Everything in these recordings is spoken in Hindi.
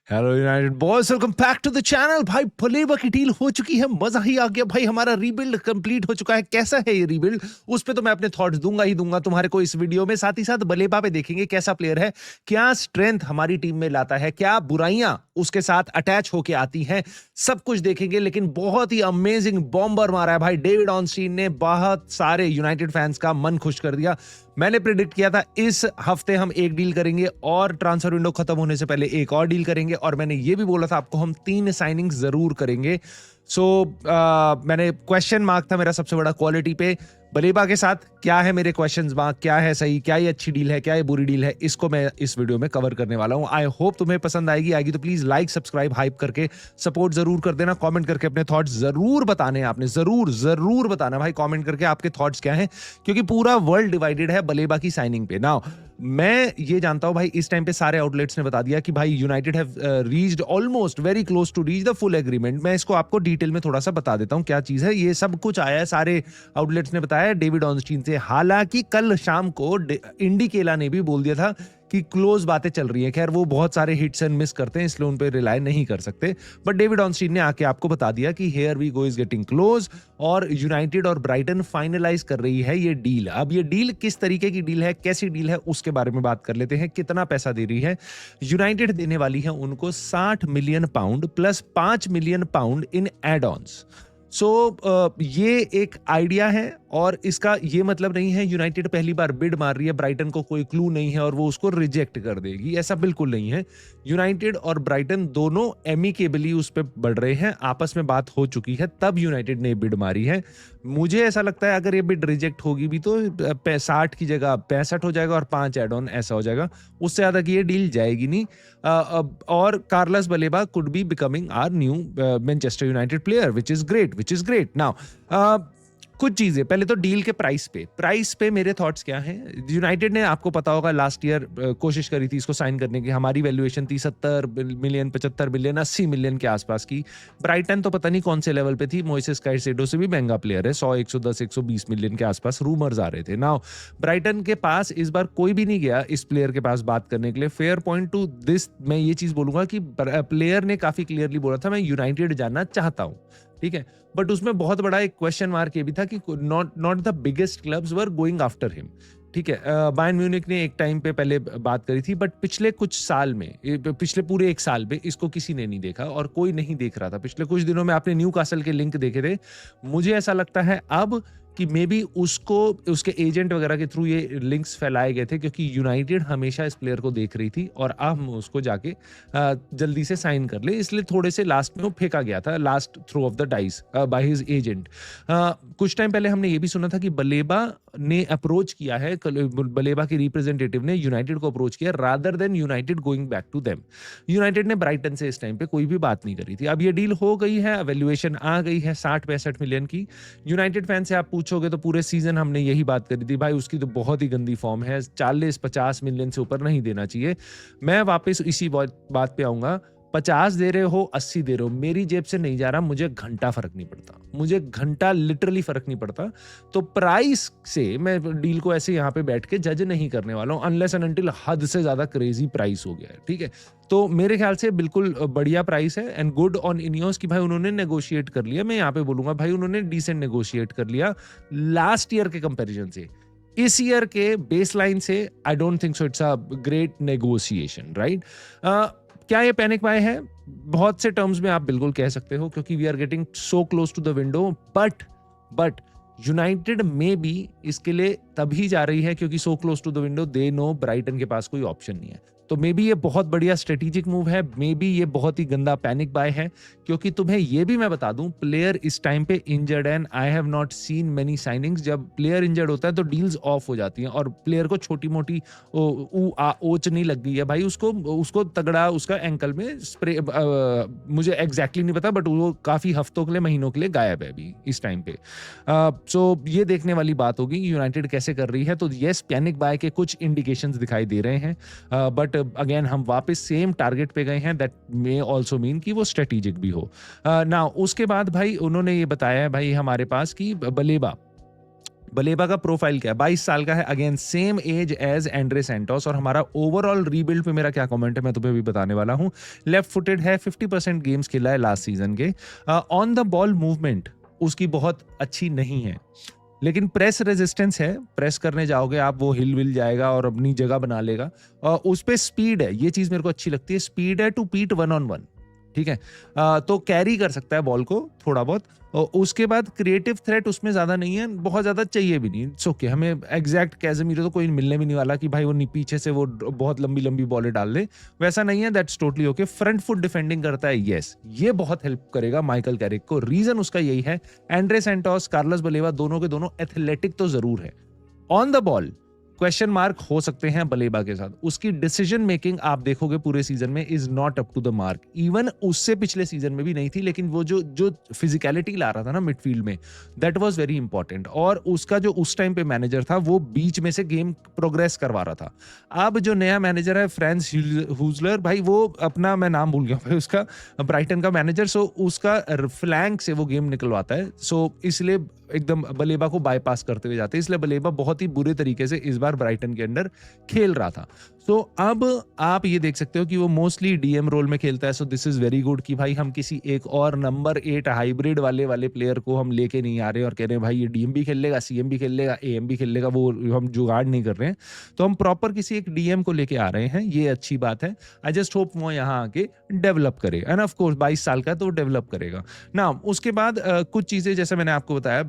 Hello United boys, welcome back to the channel. भाई बलेबा की डील हो चुकी है, मजा ही आ गया भाई। हमारा रीबिल्ड कंप्लीट हो चुका है। कैसा है ये रीबिल्ड, उस पे तो मैं अपने थॉट्स दूंगा ही दूंगा तुम्हारे को इस वीडियो में। साथ ही साथ बलेबा पे देखेंगे कैसा प्लेयर है, क्या स्ट्रेंथ हमारी टीम में लाता है, क्या बुराइयां उसके साथ अटैच होके आती हैं, सब कुछ देखेंगे। लेकिन बहुत ही अमेजिंग बॉम्बर मारा है भाई डेविड ऑनस्टीन ने, बहुत सारे यूनाइटेड फैंस का मन खुश कर दिया। मैंने प्रेडिक्ट किया था इस हफ्ते हम एक डील करेंगे और ट्रांसफर विंडो खत्म होने से पहले एक और डील करेंगे, और मैंने ये भी बोला था आपको हम 3 साइनिंग जरूर करेंगे। सो मैंने क्वेश्चन मार्क था मेरा सबसे बड़ा क्वालिटी पे। बलेबा के साथ क्या है मेरे क्वेश्चंस मार्क, क्या है सही, क्या ये अच्छी डील है, क्या ये बुरी डील है, इसको मैं इस वीडियो में कवर करने वाला हूं। आई होप तुम्हें पसंद आएगी तो प्लीज लाइक सब्सक्राइब हाइप करके सपोर्ट जरूर कर देना। कमेंट करके अपने थॉट्स जरूर बताने, आपने जरूर जरूर बताना भाई कमेंट करके आपके थॉट्स क्या हैं, क्योंकि पूरा वर्ल्ड डिवाइडेड है बलेबा की साइनिंग पे। नाउ मैं ये जानता हूं भाई, इस टाइम पे सारे आउटलेट्स ने बता दिया कि भाई United have reached almost very close to reach the full agreement. मैं इसको आपको डिटेल में थोड़ा सा बता देता हूं क्या चीज है। ये सब कुछ आया है, सारे आउटलेट्स ने बताया डेविड ऑनस्टीन से। हालांकि कल शाम को इंडी केला ने भी बोल दिया था कि क्लोज बातें चल रही हैं। खैर वो बहुत सारे हिट्स एंड मिस करते हैं, इसलिए उन पे रिलाई नहीं कर सकते, बट डेविड ऑनस्टीन ने आके आपको बता दिया कि here we go is getting close, और यूनाइटेड और ब्राइटन फाइनलाइज कर रही है ये डील। अब ये डील किस तरीके की डील है, कैसी डील है, उसके बारे में बात कर लेते हैं। कितना पैसा दे रही है यूनाइटेड, देने वाली है उनको 60 million pound plus 5 million pound in add ons. ये एक आइडिया है, और इसका ये मतलब नहीं है यूनाइटेड पहली बार बिड मार रही है, ब्राइटन को कोई क्लू नहीं है और वो उसको रिजेक्ट कर देगी, ऐसा बिल्कुल नहीं है। यूनाइटेड और ब्राइटन दोनों एमिकेबली उस पर बढ़ रहे हैं, आपस में बात हो चुकी है, तब यूनाइटेड ने बिड मारी है। मुझे ऐसा लगता है अगर ये बिड रिजेक्ट होगी भी तो 60 की जगह 65 हो जाएगा और 5 एड ऑन ऐसा हो जाएगा, उससे ज्यादा की ये डील जाएगी नहीं। और Carlos Baleba could be becoming our new Manchester United player, which is great now. कुछ चीजें पहले तो डील के प्राइस पे मेरे थॉट्स क्या हैं। यूनाइटेड ने, आपको पता होगा, लास्ट ईयर कोशिश करी थी इसको साइन करने की। हमारी वैल्यूएशन थी 70 मिलियन, 75 मिलियन, 80 मिलियन के आसपास की। ब्राइटन तो पता नहीं कौन से लेवल पे थी, मोइसेस काइसेडो से भी महंगा प्लेयर है, 100 110 120 मिलियन के आसपास रूमर्स आ रहे थे। नाउ ब्राइटन के पास इस बार कोई भी नहीं गया इस प्लेयर के पास बात करने के लिए। फेयर पॉइंट टू दिस मैं ये चीज बोलूंगा कि प्लेयर ने काफी क्लियरली बोला था मैं यूनाइटेड जाना चाहता हूं, ठीक है, बट उसमें बहुत बड़ा एक क्वेश्चन मार्क ये भी था कि not the biggest clubs were going after him, ठीक है। बायर्न म्यूनिक ने एक टाइम पे पहले बात करी थी, बट पिछले कुछ साल में, पिछले पूरे एक साल में इसको किसी ने नहीं देखा और कोई नहीं देख रहा था। पिछले कुछ दिनों में आपने न्यू कासल के लिंक देखे थे। मुझे ऐसा लगता है अब कि मे बी उसको, उसके एजेंट वगैरह के थ्रू ये लिंक्स फैलाए गए थे, क्योंकि यूनाइटेड हमेशा इस प्लेयर को देख रही थी और अब हम उसको जाके जल्दी से साइन कर ले, इसलिए थोड़े से लास्ट में वो फेंका गया था, last throw of the dice by his agent. कुछ टाइम पहले हमने ये भी सुना था कि बलेबा ने अप्रोच किया है, बलेबा के रिप्रेजेंटेटिव ने यूनाइटेड को अप्रोच किया rather than United going back to them. United ने ब्राइटन से इस टाइम पे कोई भी बात नहीं करी थी। अब ये डील हो गई है, वैल्यूएशन आ गई है 60-65 मिलियन की। यूनाइटेड फैन से आप पूछोगे तो पूरे सीजन हमने यही बात करी थी, भाई उसकी तो बहुत ही गंदी फॉर्म है, 40-50 मिलियन से ऊपर नहीं देना चाहिए। मैं वापस इसी बात पे आऊंगा, 50 दे रहे हो, 80 दे रहे हो, मेरी जेब से नहीं जा रहा, मुझे घंटा फर्क नहीं पड़ता, मुझे घंटा लिटरली फर्क नहीं पड़ता। तो प्राइस से मैं डील को ऐसे यहाँ पे बैठ के जज नहीं करने वाला हूँ, अनलेस एंड अनटिल हद से ज्यादा क्रेजी प्राइस हो गया है, ठीक है। तो मेरे ख्याल से बिल्कुल बढ़िया प्राइस है, एंड गुड ऑन इनियोस कि भाई उन्होंने नेगोशिएट कर लिया। मैं यहाँ पे बोलूंगा भाई उन्होंने डिसेंट नेगोशिएट कर लिया लास्ट ईयर के कंपैरिजन से। इस ईयर के बेसलाइन से I don't think so it's a great negotiation, right. क्या ये पैनिक बाय है? बहुत से टर्म्स में आप बिल्कुल कह सकते हो, क्योंकि we are getting so close to the window, but United में भी इसके लिए तभी जा रही है क्योंकि so close to the window they know Brighton के पास कोई ऑप्शन नहीं है। तो मे बी ये बहुत बढ़िया स्ट्रेटेजिक मूव है, मे बी ये बहुत ही गंदा पैनिक बाय है, क्योंकि तुम्हें ये भी मैं बता दूं प्लेयर इस टाइम पे injured and I have not seen many signings. जब प्लेयर इंजर्ड होता है तो डील्स ऑफ हो जाती हैं, और प्लेयर को छोटी मोटी ओच नहीं लग गई है भाई, उसको तगड़ा उसका एंकल में स्प्रे, मुझे एग्जैक्टली नहीं पता, बट वो काफी हफ्तों के लिए, महीनों के लिए गायब है अभी इस टाइम पे। सो ये देखने वाली बात होगी यूनाइटेड कैसे कर रही है। तो यस, पैनिक बाय के कुछ इंडिकेशंस दिखाई दे रहे हैं, बट अगेन हम वापस सेम टारगेट पे गए हैं। दैट मे ऑल्सो मीन कि वो स्ट्रेटेजिक भी हो। नाउ उसके बाद भाई उन्होंने ये बताया है भाई हमारे पास कि बलेबा बलेबा का प्रोफाइल क्या है, 22 साल का है, again same age as Andre Santos. और हमारा ओवरऑल रीबिल्ड पे मेरा क्या कमेंट है मैं तुम्हें भी बताने वाला हूँ। लेफ्ट फुटेड है, 50% गेम्स खेला है लास्ट सीजन के। ऑन द बॉल मूवमेंट उसकी बहुत अच्छी नहीं है, लेकिन प्रेस रेजिस्टेंस है, प्रेस करने जाओगे आप वो हिल विल जाएगा और अपनी जगह बना लेगा। और उस पे स्पीड है, ये चीज मेरे को अच्छी लगती है, स्पीड है टू पीट 1-on-1, ठीक है। तो कैरी कर सकता है बॉल को थोड़ा बहुत। और उसके बाद क्रिएटिव थ्रेट उसमें ज्यादा नहीं है, बहुत ज्यादा चाहिए भी नहीं, इट्स ओके। हमें एग्जैक्ट कैज़ेमीरो तो कोई मिलने भी नहीं वाला कि भाई वो पीछे से वो बहुत लंबी लंबी बॉलें डाल दे, वैसा नहीं है, that's totally okay. Front foot defending करता है, यस, ये बहुत हेल्प करेगा माइकल कैरिक को। रीजन उसका यही है, एंड्रे सैंटोस, कार्लोस बलेवा दोनों के दोनों एथलेटिक तो जरूर है। On the ball question mark हो सकते हैं बलेबा के साथ। उसकी डिसीजन मेकिंग आप देखोगे पूरे सीजन में is not up to the mark, even उससे पिछले सीजन में भी नहीं थी, लेकिन वो जो जो फिजिकलिटी ला रहा था ना मिडफील्ड में, दैट वाज वेरी इंपॉर्टेंट। और उसका जो उस टाइम पे मैनेजर था वो बीच में से गेम प्रोग्रेस करवा रहा था। अब जो नया मैनेजर है फ्रांस हुजलर, भाई वो अपना मैं नाम भूल गया भाई उसका, ब्राइटन का मैनेजर, सो उसका फ्लैंक से वो गेम निकलवाता है, सो इसलिए एकदम बलेबा को बाईपास करते हुए जाते हैं, इसलिए बलेबा बहुत ही बुरे तरीके से इस बार ब्राइटन के अंडर खेल रहा था। तो अब आप ये देख सकते हो कि वो मोस्टली डीएम रोल में खेलता है, so this is very good कि भाई हम किसी एक और नंबर 8 हाइब्रिड वाले प्लेयर को हम लेके नहीं आ रहे और कह रहे हैं भाई ये डीएम भी खेल लेगा, सीएम भी खेल लेगा, एएम भी खेल लेगा, वो हम जुगाड़ नहीं कर रहे हैं। तो हम प्रॉपर किसी एक डीएम को लेके आ रहे हैं, ये अच्छी बात है। आई जस्ट होप वो यहाँ आके डेवलप करे, एंड ऑफ कोर्स 22 साल का तो डेवलप करेगा ना। उसके बाद कुछ चीजें जैसे मैंने आपको बताया,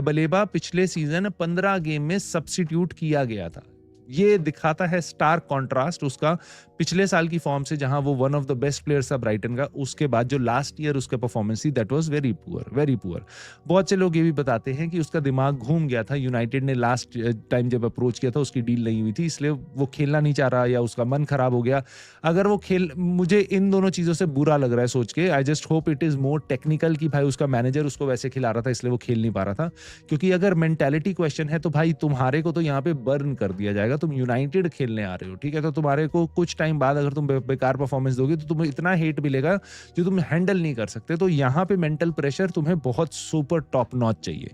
बलेबा पिछले सीजन 15 गेम में सब्स्टिट्यूट किया गया था। ये दिखाता है स्टार्क कॉन्ट्रास्ट उसका पिछले साल की फॉर्म से, जहां वो one of the best players था ब्राइटन का। उसके बाद जो लास्ट ईयर उसका परफॉर्मेंस थी that was very poor, very poor. बहुत से लोग ये भी बताते हैं कि उसका दिमाग घूम गया था, यूनाइटेड ने लास्ट टाइम जब अप्रोच किया था उसकी डील नहीं हुई थी, इसलिए वो खेलना नहीं चाह रहा या उसका मन खराब हो गया। अगर वो मुझे इन दोनों चीजों से बुरा लग रहा है सोच के। I just hope it is more technical कि भाई उसका मैनेजर उसको वैसे खिला रहा था इसलिए वो खेल नहीं पा रहा था। क्योंकि अगर मेंटालिटी क्वेश्चन है तो भाई तुम्हारे को तो यहाँ पे बर्न कर दिया जाएगा, तुम यूनाइटेड खेलने आ रहे हो, ठीक है। तो तुम्हारे को कुछ टाइम बाद अगर तुम बेकार परफॉर्मेंस दोगे तो तुम्हें इतना हेट मिलेगा जो तुम हैंडल नहीं कर सकते। तो यहाँ पे मेंटल प्रेशर तुम्हें बहुत सुपर टॉप नॉच चाहिए।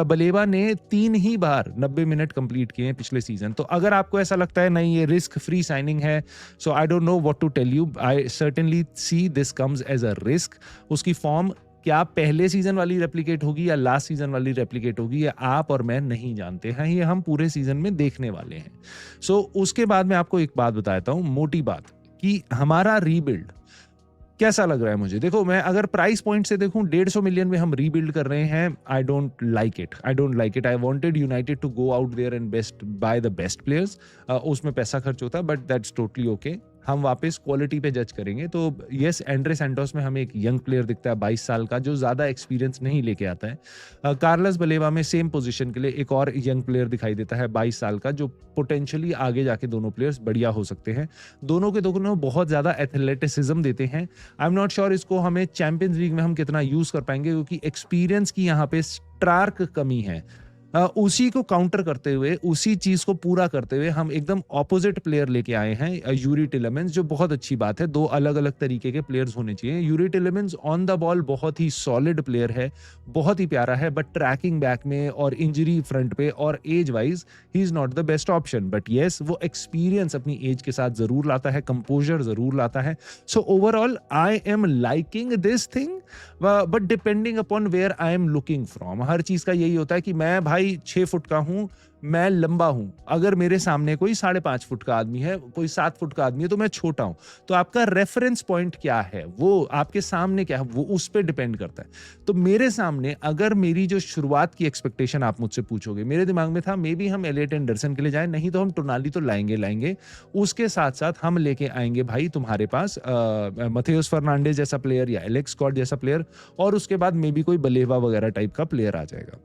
बलेबा ने 3 ही बार 90 मिनट कंप्लीट किए हैं पिछले सीजन। तो अगर आपको ऐसा लगता है नहीं ये रिस्क फ्री साइनिंग है, so I don't know what to tell you, I certainly see this comes as a risk. उसकी फॉर्म क्या पहले सीजन वाली रेप्लिकेट होगी या लास्ट सीजन वाली रेप्लिकेट होगी, या आप और मैं नहीं जानते हैं, ये हम पूरे सीजन में देखने वाले हैं। सो उसके बाद मैं आपको एक बात बताता हूँ, मोटी बात, कि हमारा रीबिल्ड कैसा लग रहा है मुझे। देखो मैं अगर प्राइस पॉइंट से देखूं 150 मिलियन में हम रीबिल्ड कर रहे हैं, I don't like it, I don't like it. I wanted United to go out there and best buy the best players, उसमें पैसा खर्च होता है, बट दैट्स टोटली ओके। हम वापस क्वालिटी पे जज करेंगे। तो यस, एंड्रे सैंटोस में हमें एक यंग प्लेयर दिखता है 22 साल का, जो ज्यादा एक्सपीरियंस नहीं लेके आता है। कार्लस बलेवा में सेम पोजीशन के लिए एक और यंग प्लेयर दिखाई देता है 22 साल का, जो पोटेंशियली आगे जाके दोनों प्लेयर्स बढ़िया हो सकते हैं। दोनों के दोनों बहुत ज्यादा एथलेटिसिज्म देते हैं। आई एम नॉट श्योर इसको हमें चैंपियंस लीग में हम कितना यूज कर पाएंगे, क्योंकि एक्सपीरियंस की यहाँ पे स्टार्क कमी है। उसी को काउंटर करते हुए, उसी चीज को पूरा करते हुए हम एकदम ऑपोजिट प्लेयर लेके आए हैं, यूरी टिलेमेंस, जो बहुत अच्छी बात है। 2 अलग अलग तरीके के प्लेयर्स होने चाहिए। यूरी टिलेमेंस ऑन द बॉल बहुत ही सॉलिड प्लेयर है, बहुत ही प्यारा है, बट ट्रैकिंग बैक में और इंजरी फ्रंट पे और age wise he is not the best option. But yes, वो एक्सपीरियंस अपनी एज के साथ जरूर लाता है, कंपोजर जरूर लाता है। So overall I am liking this thing, but depending upon where I am looking from. हर चीज का यही होता है कि मैं भाई 6 फुट का हूं, मैं लंबा हूं, अगर मेरे सामने कोई 5.5 फुट का आदमी है, कोई 7 फुट का आदमी है, तो मैं छोटा हूं। तो आपका रेफरेंस पॉइंट क्या है, वो आपके सामने क्या है, वो उस पर डिपेंड करता है। तो मेरे सामने अगर मेरी जो शुरुआत की एक्सपेक्टेशन आप मुझसे पूछोगे, मेरे दिमाग में था मे बी हम एलियट एंडरसन के लिए जाएं, नहीं तो हम टोनाली तो लाएंगे। उसके साथ साथ हम लेके आएंगे भाई तुम्हारे पास मथेउस फर्नांडेज जैसा प्लेयर या एलेक्स स्कॉट जैसा प्लेयर, और उसके बाद मे बी कोई बलेवा वगैरह टाइप का प्लेयर आ जाएगा।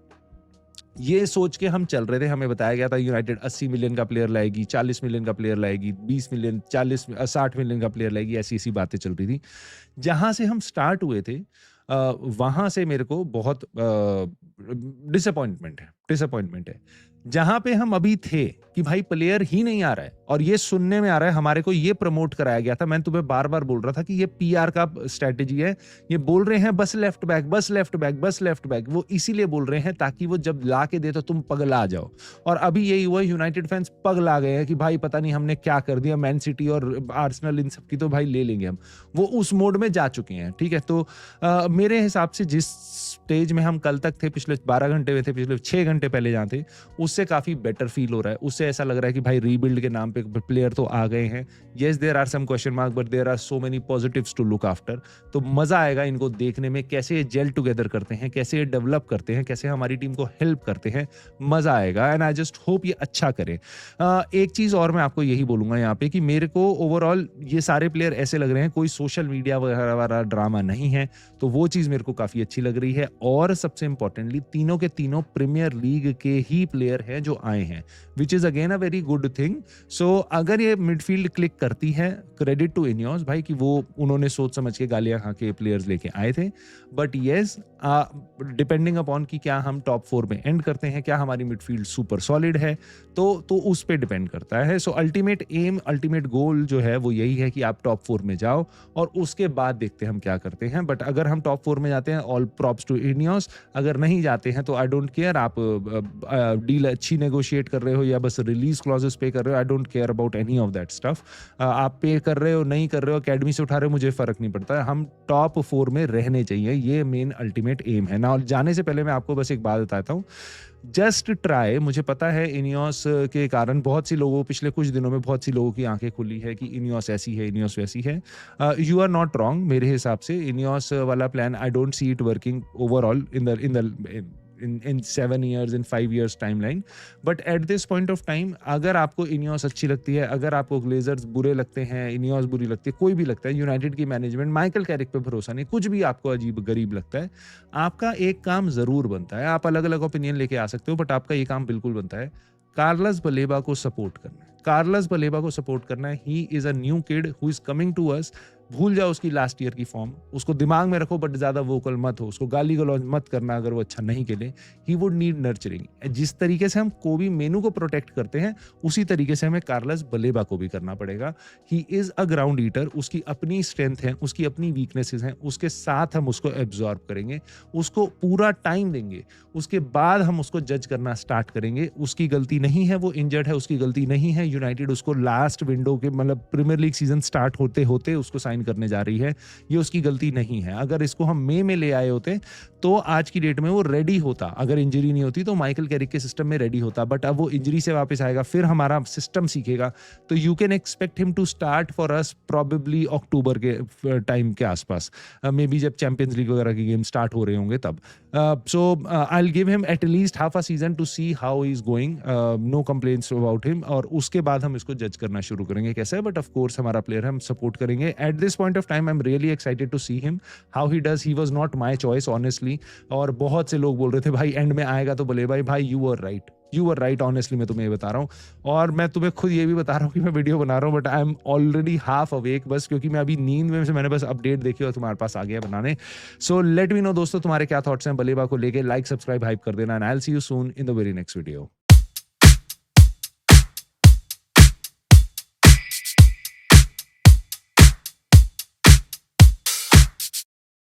ये सोच के हम चल रहे थे। हमें बताया गया था यूनाइटेड 80 मिलियन का प्लेयर लाएगी, 40 मिलियन का प्लेयर लाएगी, 20 मिलियन, 60 मिलियन का प्लेयर लाएगी, ऐसी बातें चल रही थी। जहां से हम स्टार्ट हुए थे वहां से मेरे को बहुत डिसअपॉइंटमेंट है। जहां पे हम अभी थे कि भाई प्लेयर ही नहीं आ रहा है, और ये सुनने में आ रहा है, हमारे को ये प्रमोट कराया गया था, मैं तुम्हें बार बार बोल रहा था कि ये पीआर का स्ट्रेटेजी है, ये बोल रहे हैं बस लेफ्ट बैक बस लेफ्ट बैक बस लेफ्ट बैक, वो इसीलिए बोल रहे हैं ताकि वो जब ला के दे तो तुम पगला जाओ। और अभी यही हुआ, यूनाइटेड फैंस पगला गए हैं कि भाई पता नहीं हमने क्या कर दिया, मैन सिटी और आर्सेनल इन सब की तो भाई ले लेंगे हम, वो उस मोड में जा चुके हैं। ठीक है, तो मेरे हिसाब से जिस स्टेज में हम कल तक थे, पिछले 12 घंटे में थे, पिछले 6 घंटे पहले जहाँ थे, उससे काफी बेटर फील हो रहा है। उससे ऐसा लग रहा है कि भाई रीबिल्ड के नाम पे प्लेयर तो आ गए हैं। Yes, there are some question mark, but there are so many positives to look after. तो मजा आएगा इनको देखने में, कैसे ये जेल टुगेदर करते हैं, कैसे ये डेवलप करते हैं, कैसे हमारी टीम को हेल्प करते हैं। मजा आएगा, एंड आई जस्ट होप ये अच्छा करें। एक चीज और मैं आपको यही बोलूंगा यहाँ पे कि मेरे को ओवरऑल ये सारे प्लेयर ऐसे लग रहे हैं, कोई सोशल मीडिया वगैरह वाला ड्रामा नहीं है, तो वो चीज मेरे को काफी अच्छी लग रही है। और सबसे इंपॉर्टेंटली तीनों के तीनों प्रीमियर लीग के ही प्लेयर हैं जो आए हैं, which is again a very good thing. So अगर ये मिडफील्ड क्लिक करती है, क्रेडिट टू इनियोस भाई कि वो उन्होंने सोच समझ के गालियां खा के प्लेयर्स लेके आए थे। बट येस, डिपेंडिंग अपॉन कि क्या हम टॉप 4 में एंड करते हैं, क्या हमारी मिडफील्ड सुपर सॉलिड है, तो उस पे डिपेंड करता है। सो अल्टीमेट एम, अल्टीमेट गोल जो है वो यही है कि आप टॉप 4 में जाओ, और उसके बाद देखते हैं हम क्या करते हैं। बट अगर हम टॉप 4 में जाते हैं, ऑल प्रॉप्स टू इनियोस। अगर नहीं जाते हैं तो आई डोंट केयर, आप डील अच्छी नेगोशिएट कर रहे हो या बस रिलीज क्लॉजेस पे कर रहे हो, I don't care about any of that stuff. आप पे कर रहे हो नहीं कर रहे हो, अकेडमी से उठा रहे हो, मुझे फर्क नहीं पड़ता, हम टॉप 4 में रहने चाहिए, ये मेन अल्टीमेट एम है ना। जाने से पहले मैं आपको बस एक बात बताता हूँ, जस्ट ट्राई। मुझे पता है इनियोस के कारण बहुत सी लोगों, पिछले कुछ दिनों में बहुत सी लोगों की आंखें खुली है कि इनियोस ऐसी है, इनियोस वैसी है। You are not wrong. मेरे हिसाब से इनियोस वाला plan, I don't see it working overall in 7 years, in 5 years timeline. But at this point of time, अगर आपको इनियोस अच्छी लगती है, अगर आपको ग्लेजर्स बुरे लगते हैं, इनियोस बुरी लगती है, कोई भी लगता है, यूनाइटेड की मैनेजमेंट, माइकल कैरिक पे भरोसा नहीं, कुछ भी आपको अजीब गरीब लगता है, आपका एक काम जरूर बनता है। आप अलग अलग ओपिनियन लेके आ सकते हो, बट आपका ये काम बिल्कुल बनता है, कार्लस बलेबा को सपोर्ट करना है। कार्लस बलेबा को सपोर्ट करना है। He is a new kid who is coming to us. भूल जाओ उसकी लास्ट ईयर की फॉर्म, उसको दिमाग में रखो, बट ज्यादा वोकल मत हो, उसको गाली गलौज मत करना अगर वो अच्छा नहीं खेले। He would need nurturing. जिस तरीके से हम कोबी मेनू को प्रोटेक्ट करते हैं, उसी तरीके से हमें कार्लस बलेबा को भी करना पड़ेगा। ही इज अ ग्राउंड ईटर, उसकी अपनी स्ट्रेंथ है, उसकी अपनी वीकनेसेस हैं, उसके साथ हम उसको एब्जॉर्ब करेंगे, उसको पूरा टाइम देंगे, उसके बाद हम उसको जज करना स्टार्ट करेंगे। उसकी गलती नहीं है, वो इंजर्ड है, उसकी गलती नहीं है, यूनाइटेड उसको लास्ट विंडो के, मतलब प्रीमियर लीग सीजन स्टार्ट होते होते उसको साइन करने जा रही है, ये उसकी गलती नहीं है। अगर इसको हम मई में ले आए होते तो आज की डेट में वो रेडी होता, अगर इंजरी नहीं होती तो माइकल कैरिक के सिस्टम में रेडी होता। बट अब वो इंजरी से वापस आएगा, फिर हमारा सिस्टम सीखेगा, तो you can expect him to start for us probably October के टाइम के आसपास, मे बी जब चैंपियंस लीग वगैरह के गेम स्टार्ट हो रहे होंगे तब। So I will give him at least half a season to see how he is going, no complaints about him, और उसके बाद हम इसको जज करना शुरू करेंगे कैसा है। बट ऑफ कोर्स हमारा प्लेयर हम सपोर्ट करेंगे। At this point of time I am really excited to see him how he does. He was not my choice honestly, और बहुत से लोग बोल रहे थे भाई एंड में आएगा तो बोले भाई you were right, you were right. Honestly मैं तुम्हें ये बता रहा हूँ, और मैं तुम्हें खुद ये भी बता रहा हूँ कि मैं वीडियो बना रहा हूँ, but I am already half awake, बस क्योंकि मैं अभी नींद में से मैंने बस अपडेट देखी और तुम्हारे पास आ गया बनाने। सो लेट मी नो दोस्तों, तुम्हारे क्या थॉट्स हैं बलेबा को लेके। लाइक सब्सक्राइब हाइप कर देना, and I will see you soon in the very next video.